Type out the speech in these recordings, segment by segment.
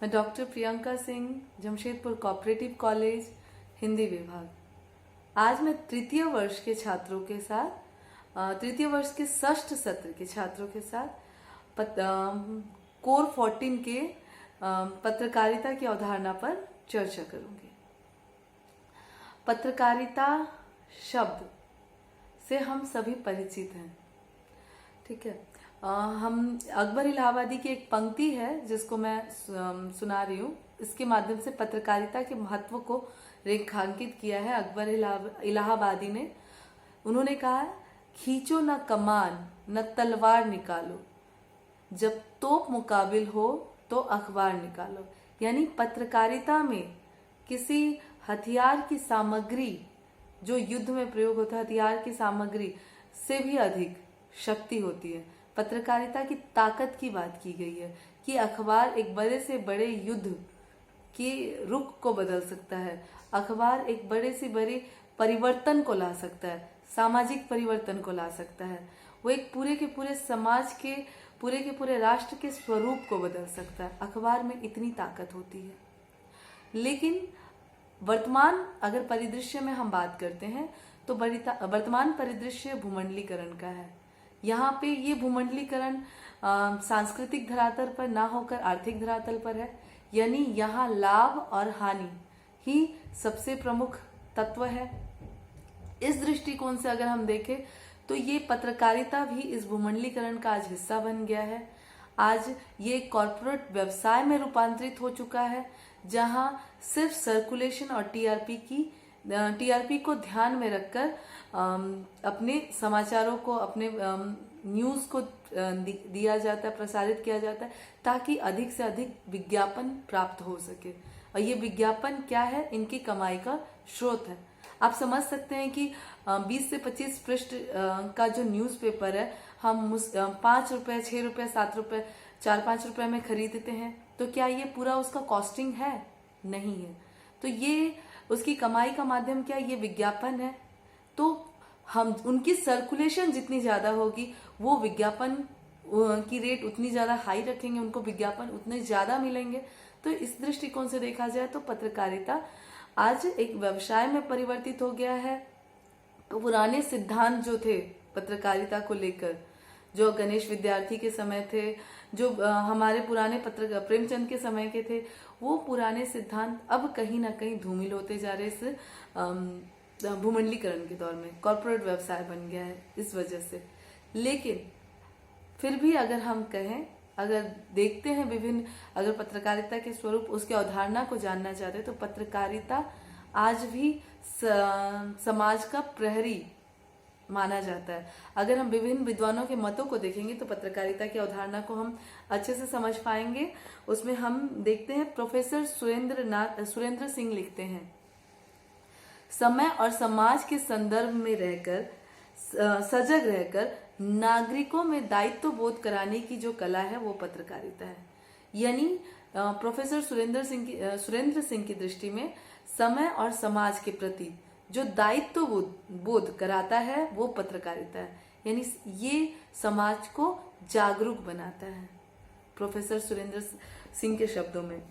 मैं doctor Priyanka Singh, Jamshedpur cooperative college, Hindi विभाग। आज मैं तृतीय वर्ष के छात्रों के साथ तृतीय वर्ष के षष्ठ सत्र के छात्रों के साथ कोर 14 के पत्रकारिता की अवधारणा पर चर्चा करूंगी। पत्रकारिता शब्द से हम सभी परिचित हैं, ठीक है। हम अकबर इलाहाबादी की एक पंक्ति है जिसको मैं सुना रही हूँ। इसके माध्यम से पत्रकारिता के महत्व को रेखांकित किया है अकबर इलाहाबादी ने। उन्होंने कहा है, खींचो न कमान न तलवार निकालो, जब तोप मुकाबिल हो तो अखबार निकालो। यानी पत्रकारिता में किसी हथियार की सामग्री, जो युद्ध में प्रयोग होता है, हथियार की सामग्री से भी अधिक शक्ति होती है। पत्रकारिता की ताकत की बात की गई है कि अखबार एक बड़े से बड़े युद्ध के रुख को बदल सकता है। अखबार एक बड़े से बड़े परिवर्तन को ला सकता है, सामाजिक परिवर्तन को ला सकता है। वो एक पूरे के पूरे समाज के पूरे राष्ट्र के स्वरूप को बदल सकता है। अखबार में इतनी ताकत होती है। लेकिन वर्तमान अगर परिदृश्य में हम बात करते हैं तो वर्तमान परिदृश्य भूमंडलीकरण का है। यहाँ पे ये भूमंडलीकरण सांस्कृतिक धरातल पर ना होकर आर्थिक धरातल पर है। यानी यहाँ लाभ और हानि ही सबसे प्रमुख तत्व है। इस दृष्टिकोण से अगर हम देखें तो ये पत्रकारिता भी इस भूमंडलीकरण का आज हिस्सा बन गया है। आज ये कॉरपोरेट व्यवसाय में रूपांतरित हो चुका है, जहां सिर्फ सर्कुलेशन और टीआरपी को ध्यान में रखकर अपने समाचारों को, अपने न्यूज को दिया जाता है, प्रसारित किया जाता है, ताकि अधिक से अधिक विज्ञापन प्राप्त हो सके। और ये विज्ञापन क्या है? इनकी कमाई का स्रोत है। आप समझ सकते हैं कि 20 से 25 पृष्ठ का जो न्यूज़पेपर है, हम 5 रुपए, 6 रुपए, 7 रुपए, 4-5 रुपए में खरीदते हैं, तो क्या ये पूरा उसका कॉस्टिंग है? नहीं है। तो ये उसकी कमाई का माध्यम क्या? ये विज्ञापन है। तो हम उनकी सर्कुलेशन जितनी ज्यादा होगी, वो विज्ञापन की रेट उतनी ज्यादा हाई रखेंगे, उनको विज्ञापन उतने ज्यादा मिलेंगे। तो इस दृष्टिकोण से देखा जाए तो पत्रकारिता आज एक व्यवसाय में परिवर्तित हो गया है। तो पुराने सिद्धांत जो थे पत्रकारिता को लेकर, जो गणेश विद्यार्थी के समय थे, जो हमारे पुराने प्रेमचंद के समय के थे, वो पुराने सिद्धांत अब कहीं ना कहीं धूमिल होते जा रहे। इस भूमंडलीकरण के दौर में कॉर्पोरेट व्यवसाय बन गया है इस वजह से। लेकिन फिर भी अगर हम कहें, अगर देखते हैं अगर पत्रकारिता के स्वरूप, उसके अवधारणा को जानना चाहते हैं, तो पत्रकारिता आज भी समाज का प्रहरी माना जाता है। अगर हम विभिन्न विद्वानों के मतों को देखेंगे तो पत्रकारिता की अवधारणा को हम अच्छे से समझ पाएंगे। उसमें हम देखते हैं, प्रोफेसर सुरेंद्र सिंह लिखते हैं, समय और समाज के संदर्भ में रहकर, सजग रहकर नागरिकों में दायित्व बोध कराने की जो कला है वो पत्रकारिता है। यानी प्रोफेसर सुरेंद्र सिंह की दृष्टि में समय और समाज के प्रति जो दायित्व बोध कराता है वो पत्रकारिता है। यानी ये समाज को जागरूक बनाता है। प्रोफेसर सुरेंद्र सिंह के शब्दों में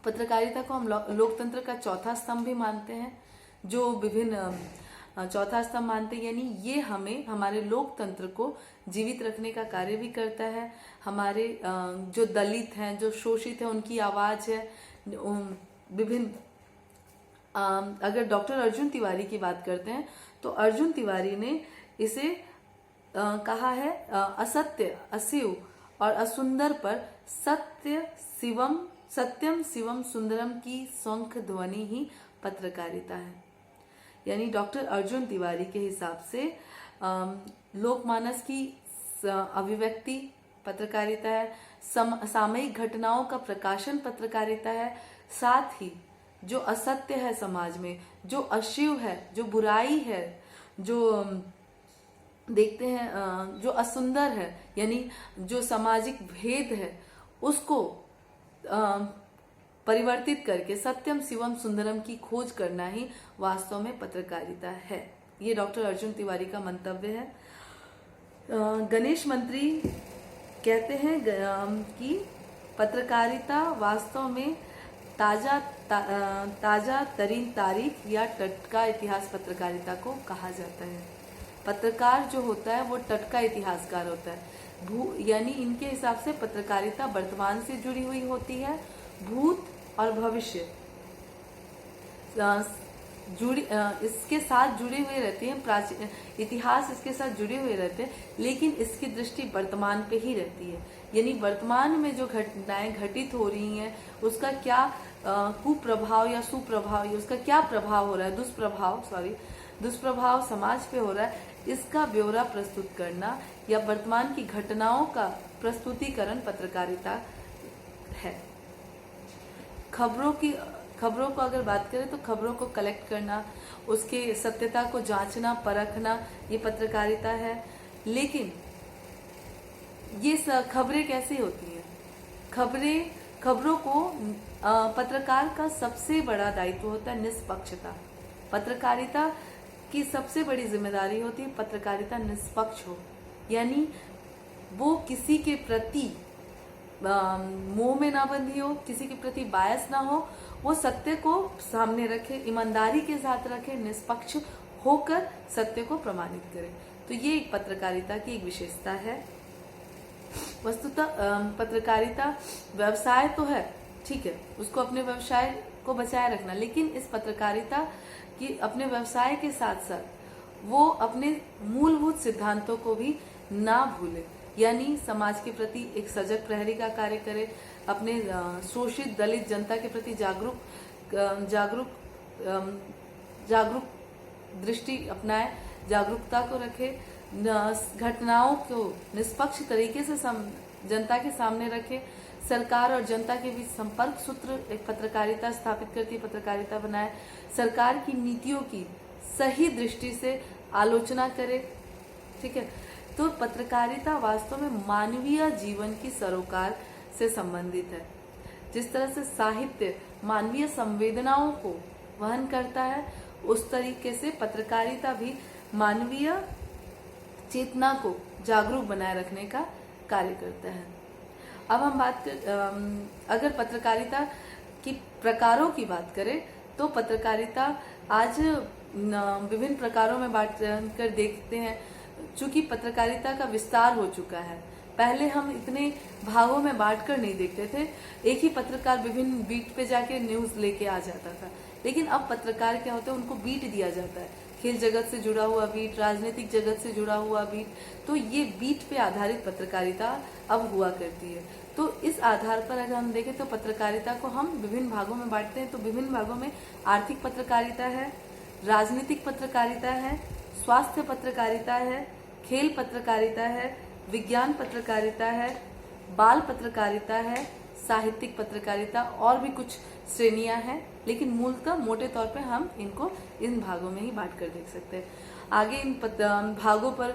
पत्रकारिता को हम लोकतंत्र का चौथा स्तंभ भी मानते हैं, जो विभिन्न चौथा स्तंभ मानते हैं। यानी ये हमारे लोकतंत्र को जीवित रखने का कार्य भी करता है। हमारे जो दलित हैं, जो शोषित हैं, उनकी आवाज है। विभिन्न अगर डॉक्टर अर्जुन तिवारी की बात करते हैं तो अर्जुन तिवारी ने इसे कहा है, असत्य, अशिव और असुंदर पर सत्यम शिवम सुंदरम की शंख ध्वनि ही पत्रकारिता है। यानी डॉक्टर अर्जुन तिवारी के हिसाब से लोकमानस की अभिव्यक्ति पत्रकारिता है, सामयिक घटनाओं का प्रकाशन पत्रकारिता है। साथ ही जो असत्य है समाज में, जो अशिव है, जो बुराई है, जो देखते हैं जो असुंदर है, यानी जो सामाजिक भेद है, उसको परिवर्तित करके सत्यम शिवम सुंदरम की खोज करना ही वास्तव में पत्रकारिता है। ये डॉक्टर अर्जुन तिवारी का मंतव्य है। गणेश मंत्री कहते हैं कि पत्रकारिता वास्तव में ताजा तरीन तारीख या टटका इतिहास पत्रकारिता को कहा जाता है। पत्रकार जो होता है वो टटका इतिहासकार होता है। यानी इनके हिसाब से पत्रकारिता वर्तमान से जुड़ी हुई होती है, भूत और भविष्य इसके साथ जुड़े हुए रहते हैं, प्राचीन इतिहास इसके साथ जुड़े हुए रहते हैं, लेकिन इसकी दृष्टि वर्तमान पे ही रहती है। यानी वर्तमान में जो घटनाएं घटित हो रही हैं उसका क्या कुप्रभाव या सुप्रभाव या उसका क्या प्रभाव हो रहा है, दुष्प्रभाव समाज पे हो रहा है, इसका ब्यौरा प्रस्तुत करना या वर्तमान की घटनाओं का प्रस्तुतिकरण पत्रकारिता है। खबरों को अगर बात करें तो खबरों को कलेक्ट करना, उसके सत्यता को जांचना परखना, ये पत्रकारिता है। लेकिन ये खबरें कैसे होती हैं? खबरों को पत्रकार का सबसे बड़ा दायित्व होता है निष्पक्षता। पत्रकारिता की सबसे बड़ी जिम्मेदारी होती है पत्रकारिता निष्पक्ष हो, यानी वो किसी के प्रति मोह में ना बंधी हो, किसी के प्रति बायस ना हो, वो सत्य को सामने रखे, ईमानदारी के साथ रखे, निष्पक्ष होकर सत्य को प्रमाणित करे। तो ये एक पत्रकारिता की एक विशेषता है। वस्तुतः पत्रकारिता व्यवसाय तो है, ठीक है, उसको अपने व्यवसाय को बचाए रखना, लेकिन इस पत्रकारिता की अपने व्यवसाय के साथ साथ वो अपने मूलभूत सिद्धांतों को भी ना भूले, यानी समाज के प्रति एक सजग प्रहरी का कार्य करे, अपने शोषित दलित जनता के प्रति जागरूक दृष्टि अपनाए, जागरूकता को रखे, घटनाओं को निष्पक्ष तरीके से जनता के सामने रखे, सरकार और जनता के बीच संपर्क सूत्र एक पत्रकारिता स्थापित करती है, पत्रकारिता बनाए, सरकार की नीतियों की सही दृष्टि से आलोचना करे। ठीक है, तो पत्रकारिता वास्तव में मानवीय जीवन की सरोकार से संबंधित है। जिस तरह से साहित्य मानवीय संवेदनाओं को वहन करता है, उस तरीके से पत्रकारिता भी मानवीय चेतना को जागरूक बनाए रखने का कार्य करता है। अब हम अगर पत्रकारिता की प्रकारों की बात करें तो पत्रकारिता आज विभिन्न प्रकारों में बांट कर देखते हैं। चूंकि पत्रकारिता का विस्तार हो चुका है, पहले हम इतने भागों में बांटकर नहीं देखते थे, एक ही पत्रकार विभिन्न बीट पे जाके न्यूज लेके आ जाता था। लेकिन अब पत्रकार क्या होता है, उनको बीट दिया जाता है, खेल जगत से जुड़ा हुआ बीट, राजनीतिक जगत से जुड़ा हुआ बीट, तो ये बीट पे आधारित पत्रकारिता अब हुआ करती है। तो इस आधार पर अगर हम देखें तो पत्रकारिता को हम विभिन्न भागों में बांटते हैं। तो विभिन्न भागों में आर्थिक पत्रकारिता है, राजनीतिक पत्रकारिता है, स्वास्थ्य पत्रकारिता है, खेल पत्रकारिता है, विज्ञान पत्रकारिता है, बाल पत्रकारिता है, साहित्यिक पत्रकारिता और भी कुछ श्रेणियां हैं, लेकिन मूलतः मोटे तौर पे हम इनको इन भागों में ही बांट कर देख सकते हैं। आगे इन भागों पर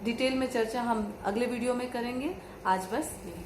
डिटेल में चर्चा हम अगले वीडियो में करेंगे। आज बस यही।